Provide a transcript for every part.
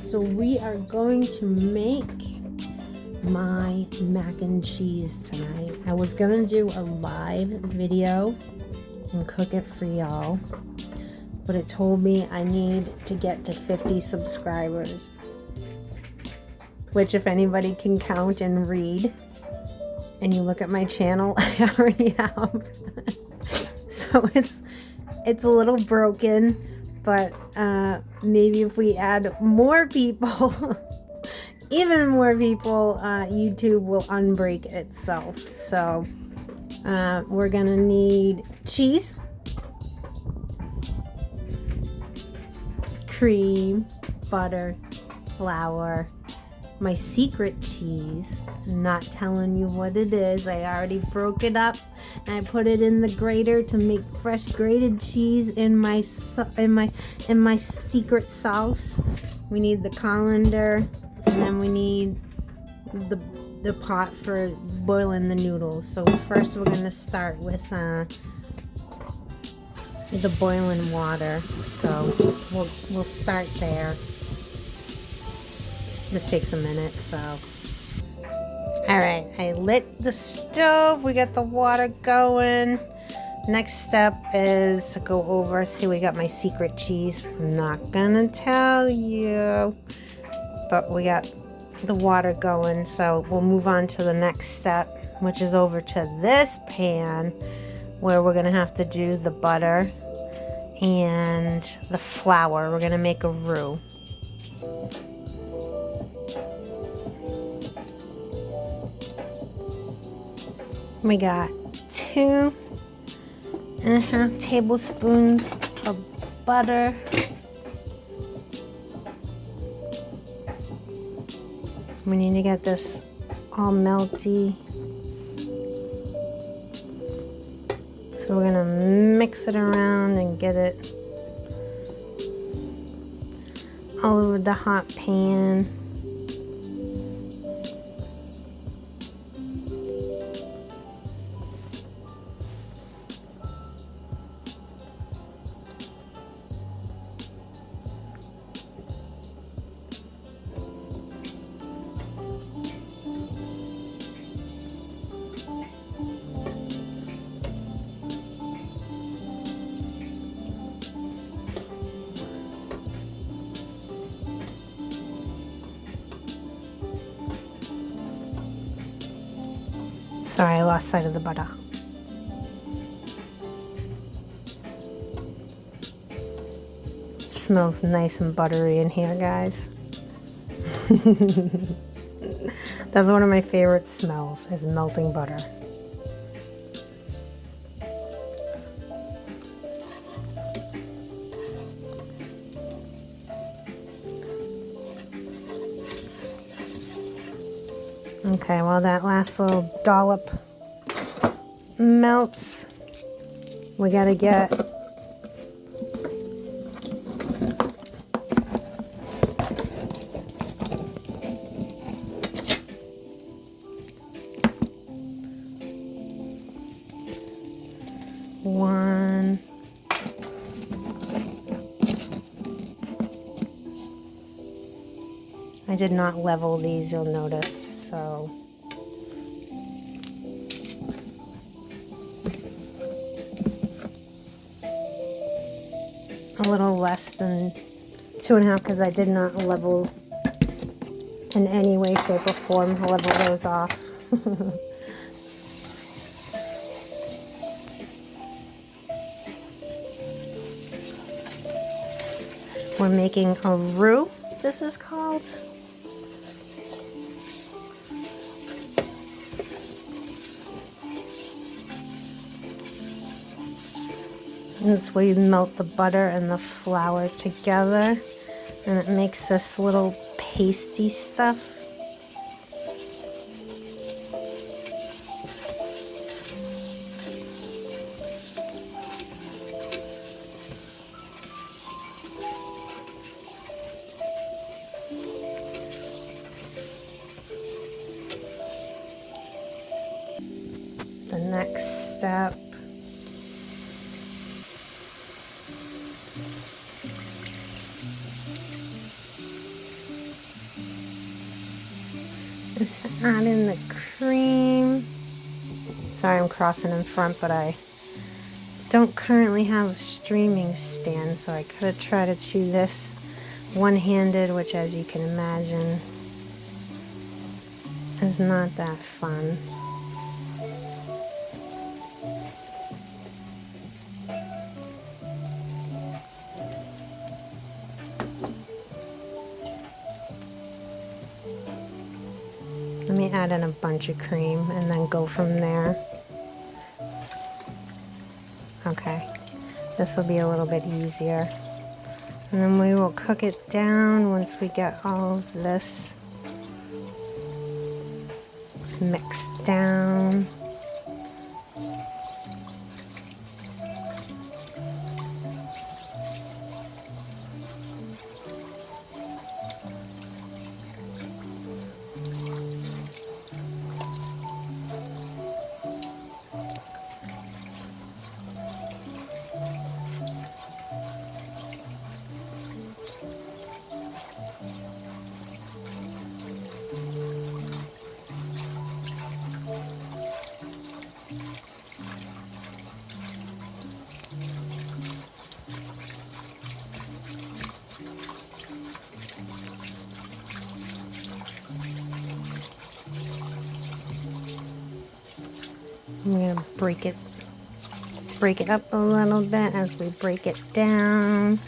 So we are going to make my mac and cheese tonight. I was gonna do a live video and cook it for y'all, but it told me I need to get to 50 subscribers, which if anybody can count and read and you look at my channel, I already have. So it's a little broken, but maybe if we add more people, even more people, YouTube will unbreak itself. So we're gonna need cheese, cream, butter, flour, my secret cheese. I'm not telling you what it is. I already broke it up and I put it in the grater to make fresh grated cheese in my secret sauce. We need the colander, and then we need the pot for boiling the noodles. So first we're gonna start with the boiling water. So we'll start there. This takes a minute, so. All right, I lit the stove. We got the water going. Next step is to go over. See, we got my secret cheese. I'm not gonna tell you, but we got the water going. So we'll move on to the next step, which is over to this pan where we're gonna have to do the butter and the flour. We're gonna make a roux. We got 2.5 tablespoons of butter. We need to get this all melty. So we're gonna mix it around and get it all over the hot pan. Sorry, I lost sight of the butter. Smells nice and buttery in here, guys. That's one of my favorite smells, is melting butter. Okay, while that last little dollop melts, we gotta get one. I did not level these, you'll notice, so. A little less than 2.5 because I did not level in any way, shape, or form. I'll level those off. We're making a roux, this is called. And it's where you melt the butter and the flour together, and it makes this little pasty stuff. The next step Just add in the cream. Sorry, I'm crossing in front, but I don't currently have a streaming stand, so I could have tried to chew this one-handed, which, as you can imagine, is not that fun. Let me add in a bunch of cream and then go from there. Okay, this will be a little bit easier. And then we will cook it down once we get all of this mixed down. I'm gonna break it up a little bit as we break it down.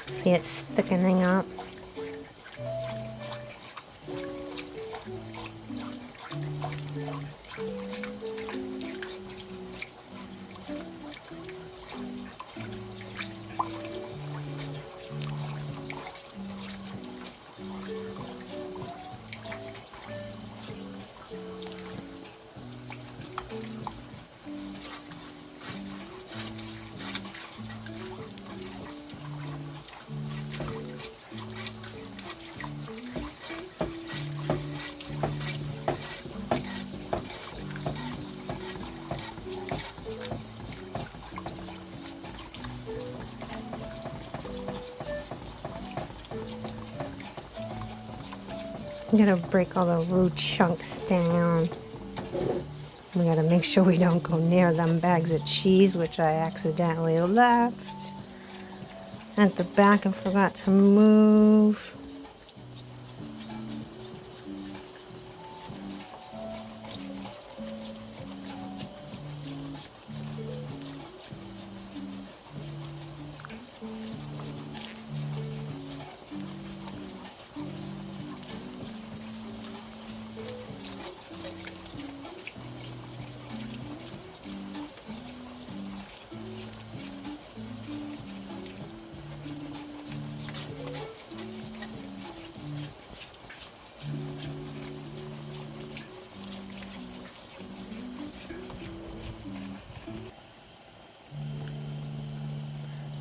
See, it's thickening up. I'm gonna break all the root chunks down. We gotta make sure we don't go near them bags of cheese, which I accidentally left at the back and forgot to move.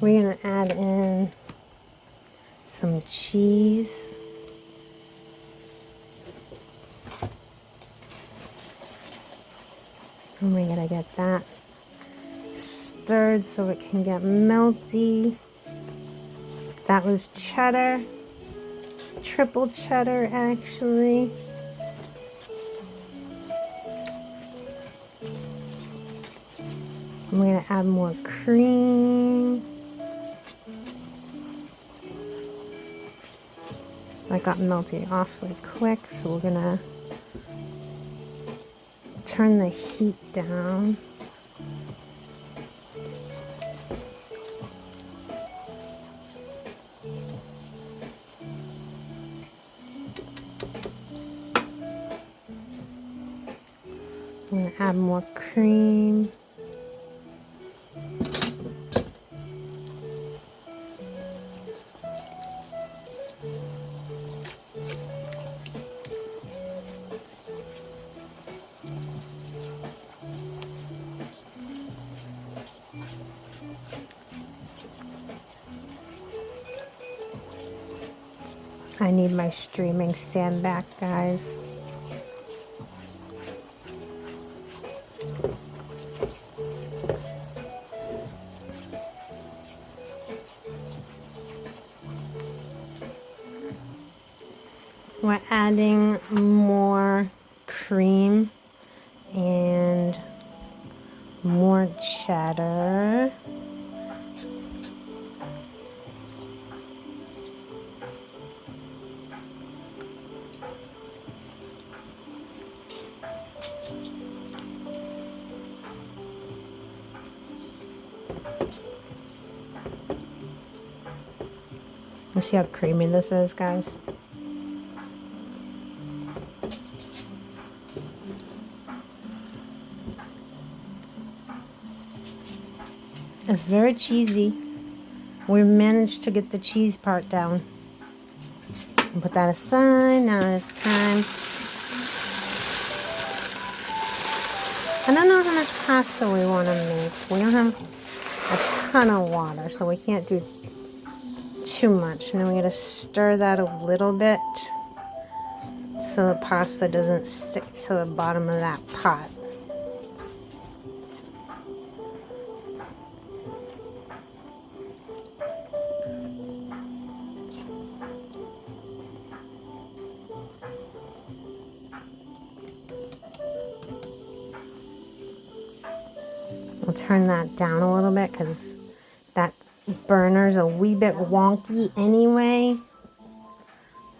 We're gonna add in some cheese. And we gotta get that stirred so it can get melty. That was cheddar, triple cheddar actually. I'm gonna add more cream. That got melted awfully quick, so we're gonna turn the heat down. I'm gonna add more cream. I need my streaming stand back, guys. We're adding more cream and more cheddar. You see how creamy this is, guys? It's very cheesy. We managed to get the cheese part down. Put that aside. Now it's time. I don't know how much pasta we want to make. We don't have a ton of water, so we can't do too much. And then we gotta stir that a little bit so the pasta doesn't stick to the bottom of that pot. We'll turn that down a little bit because that burner's a wee bit wonky anyway.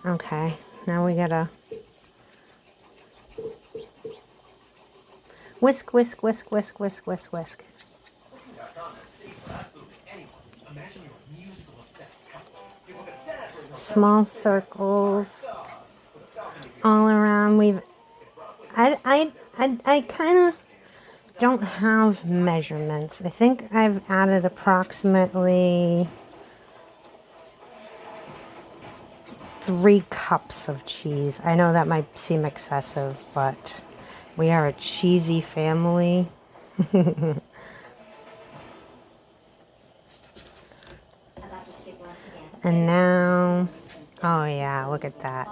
Okay, now we gotta whisk, whisk, whisk, whisk, whisk, whisk, whisk. Small circles all around. I kind of don't have measurements. I think I've added approximately 3 cups of cheese. I know that might seem excessive, but we are a cheesy family. And now, oh yeah, look at that.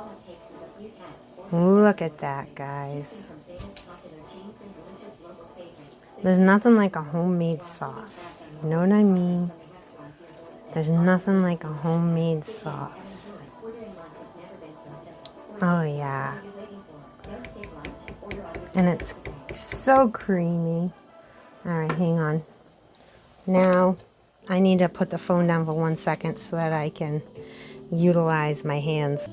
Look at that, guys. There's nothing like a homemade sauce. You know what I mean? There's nothing like a homemade sauce. Oh yeah. And it's so creamy. Alright, hang on. Now, I need to put the phone down for 1 second so that I can utilize my hands.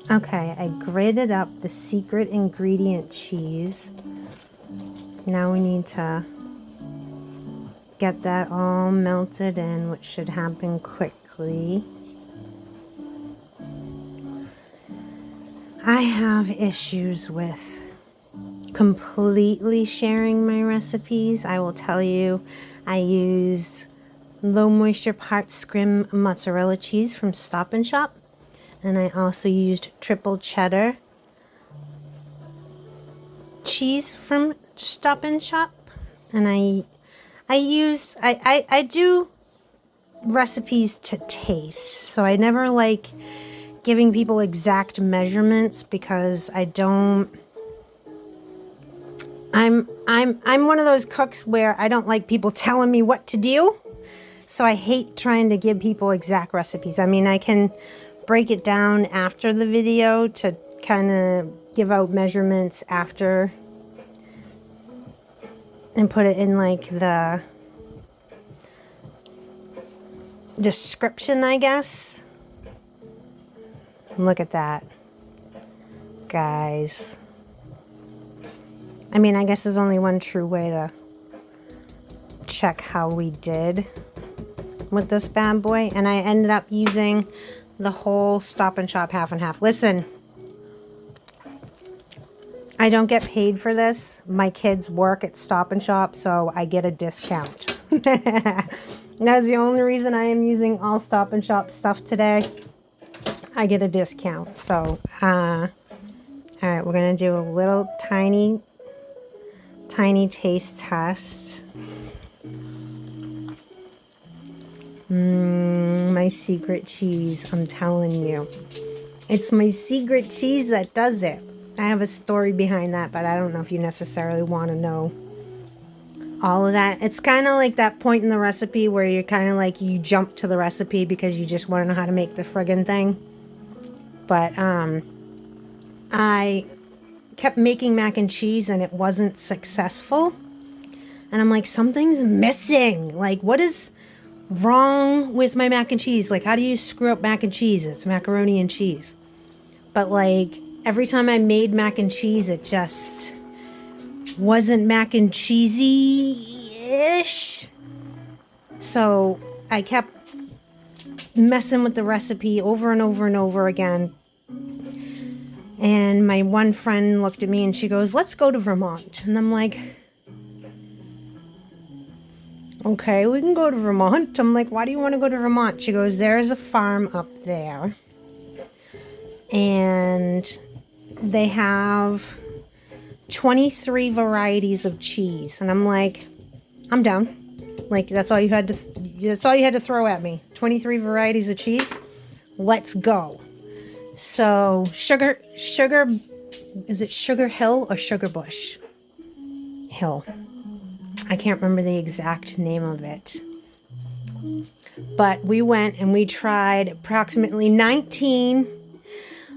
Okay, I grated up the secret ingredient cheese. Now we need to get that all melted in, which should happen quickly. I have issues with completely sharing my recipes. I will tell you, I used low moisture part scrim mozzarella cheese from Stop and Shop, and I also used triple cheddar cheese from Stop and Shop, and I do recipes to taste, so I never like giving people exact measurements because I'm one of those cooks where I don't like people telling me what to do, so I hate trying to give people exact recipes. I mean, I can break it down after the video to kind of give out measurements after and put it in like the description, I guess. Look at that, guys. I mean, I guess there's only one true way to check how we did with this bad boy, and I ended up using the whole Stop and Shop half and half. Listen, I don't get paid for this. My kids work at Stop and Shop, so I get a discount. That's the only reason I am using all Stop and Shop stuff today. I get a discount. So, all right, we're going to do a little tiny taste test. My secret cheese, I'm telling you. It's my secret cheese that does it. I have a story behind that, but I don't know if you necessarily want to know all of that. It's kind of like that point in the recipe where you're kind of like, you jump to the recipe because you just want to know how to make the friggin' thing. But I kept making mac and cheese and it wasn't successful. And I'm like, something's missing. Like, what is wrong with my mac and cheese? Like, how do you screw up mac and cheese? It's macaroni and cheese. But like, every time I made mac and cheese, it just wasn't mac and cheesy-ish. So I kept messing with the recipe over and over and over again. And my one friend looked at me and she goes, let's go to Vermont. And I'm like, okay, we can go to Vermont. I'm like, why do you want to go to Vermont? She goes, there's a farm up there. And they have 23 varieties of cheese. And I'm like, I'm down. Like, that's all you had to throw at me. 23 varieties of cheese. Let's go. So Sugar, is it Sugar Hill or Sugar Bush Hill? I can't remember the exact name of it. But we went and we tried approximately 19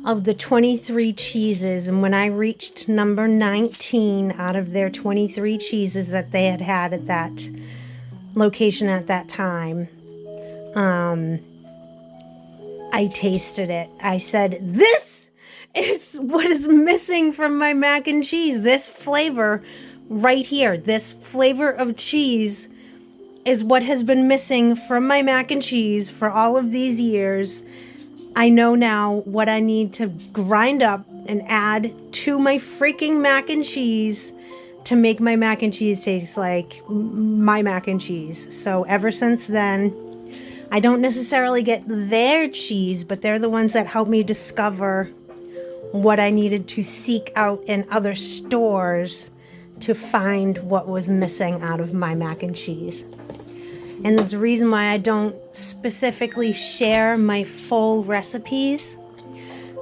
of the 23 cheeses. And when I reached number 19 out of their 23 cheeses that they had at that location at that time, I tasted it. I said, this is what is missing from my mac and cheese. This flavor right here, this flavor of cheese is what has been missing from my mac and cheese for all of these years. I know now what I need to grind up and add to my freaking mac and cheese to make my mac and cheese taste like my mac and cheese. So ever since then, I don't necessarily get their cheese, but they're the ones that help me discover what I needed to seek out in other stores to find what was missing out of my mac and cheese. And there's a reason why I don't specifically share my full recipes.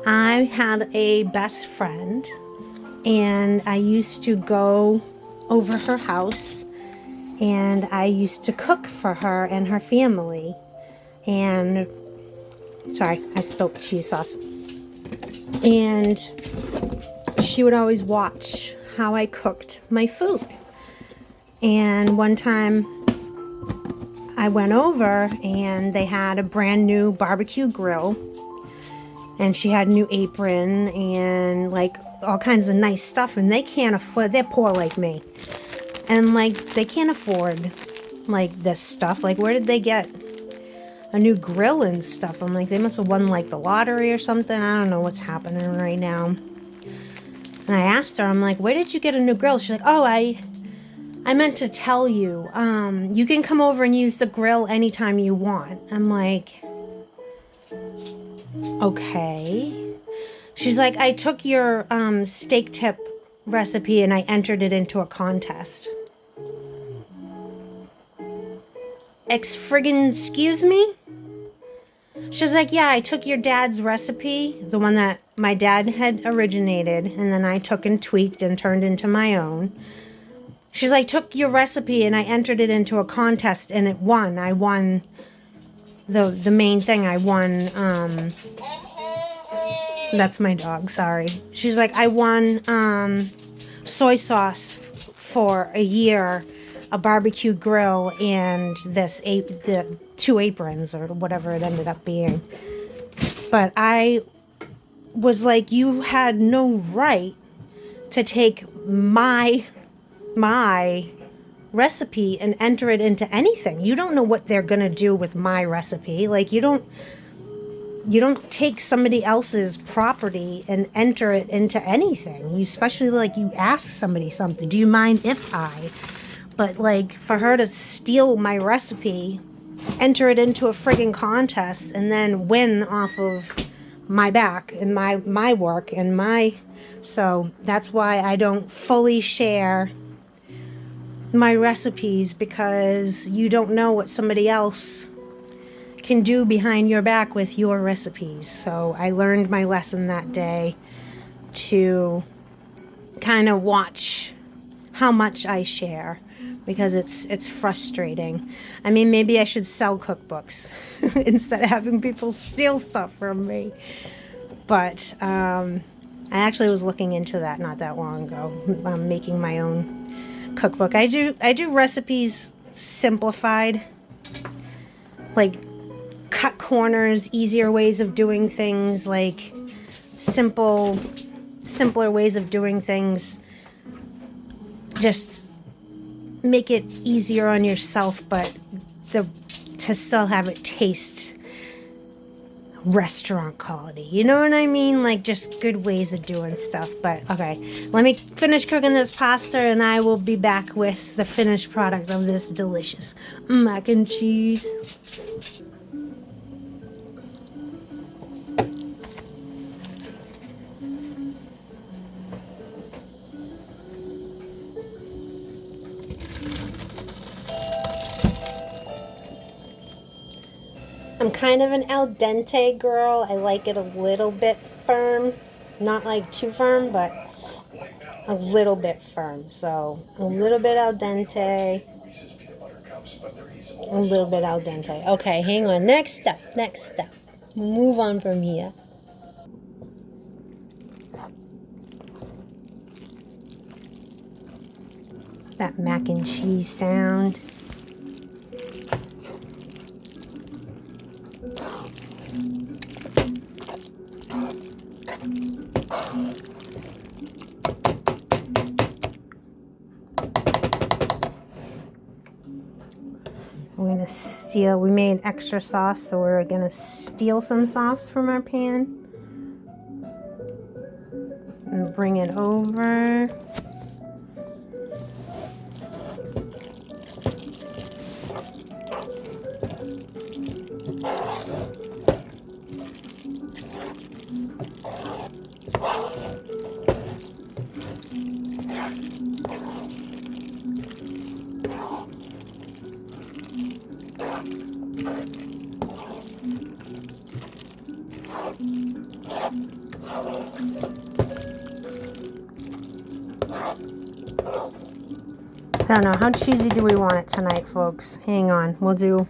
I had a best friend, and I used to go over her house, and I used to cook for her and her family. And, sorry, I spilled cheese sauce. And she would always watch how I cooked my food. And one time I went over and they had a brand new barbecue grill, and she had a new apron and like all kinds of nice stuff, and they can't afford, they're poor like me, and like they can't afford like this stuff. Like, where did they get a new grill and stuff? I'm like, they must have won like the lottery or something. I don't know what's happening right now. And I asked her, I'm like, where did you get a new grill? She's like, oh, I meant to tell you, you can come over and use the grill anytime you want. I'm like, okay. She's like, I took your steak tip recipe and I entered it into a contest. Excuse me? She's like, yeah, I took your dad's recipe, the one that my dad had originated, and then I took and tweaked and turned into my own. She's like, took your recipe and I entered it into a contest and it won. I won the main thing. I won, that's my dog, sorry. She's like, I won soy sauce for a year, a barbecue grill, and the 2 aprons or whatever it ended up being. But I was like, you had no right to take my recipe and enter it into anything. You don't know what they're gonna do with my recipe. Like, you don't take somebody else's property and enter it into anything. You especially, like, you ask somebody something, do you mind if I? But like, for her to steal my recipe, enter it into a friggin' contest, and then win off of my back and my work and so that's why I don't fully share my recipes, because you don't know what somebody else can do behind your back with your recipes. So I learned my lesson that day to kind of watch how much I share, because it's frustrating. I mean, maybe I should sell cookbooks instead of having people steal stuff from me. But I actually was looking into that not that long ago. I'm making my own cookbook. I do recipes simplified, like cut corners, easier ways of doing things, like simpler ways of doing things. Just make it easier on yourself, but to still have it taste restaurant quality. You know what I mean? Like just good ways of doing stuff. But okay, let me finish cooking this pasta and I will be back with the finished product of this delicious mac and cheese. I'm kind of an al dente girl. I like it a little bit firm. Not like too firm, but a little bit firm. So a little bit al dente. A little bit al dente. Okay, hang on. Next step. Move on from here. That mac and cheese sound. We're gonna steal, we made extra sauce, so we're gonna steal some sauce from our pan and bring it over. I don't know, how cheesy do we want it tonight, folks? Hang on, we'll do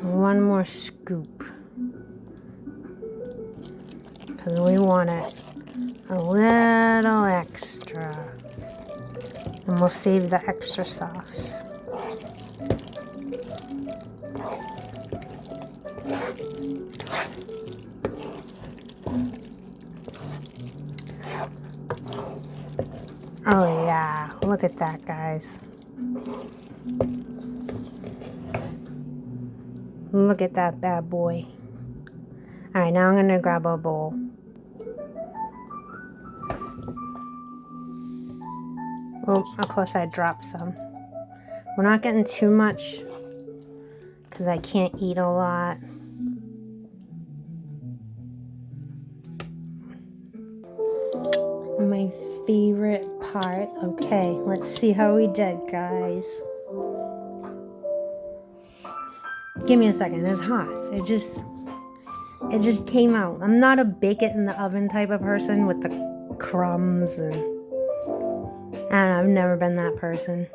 one more scoop, because we want it a little extra, and we'll save the extra sauce. Oh yeah, look at that, guys. Look at that bad boy. All right, now I'm gonna grab a bowl. Oh, of course I dropped some. We're not getting too much because I can't eat a lot. My favorite part. Okay, let's see how we did, guys. Give me a second. It's hot. It just came out. I'm not a bake it in the oven type of person with the crumbs, and I don't know, I've never been that person.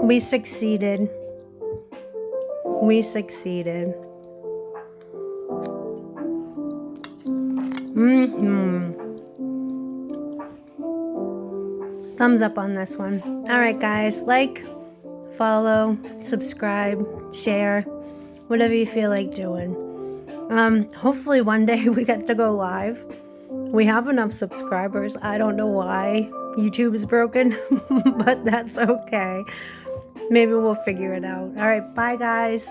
We succeeded. We succeeded. Thumbs up on this one. All right, guys. Like, follow, subscribe, share, whatever you feel like doing. Hopefully one day we get to go live. We have enough subscribers. I don't know why YouTube is broken, but that's okay. Maybe we'll figure it out. All right, bye, guys.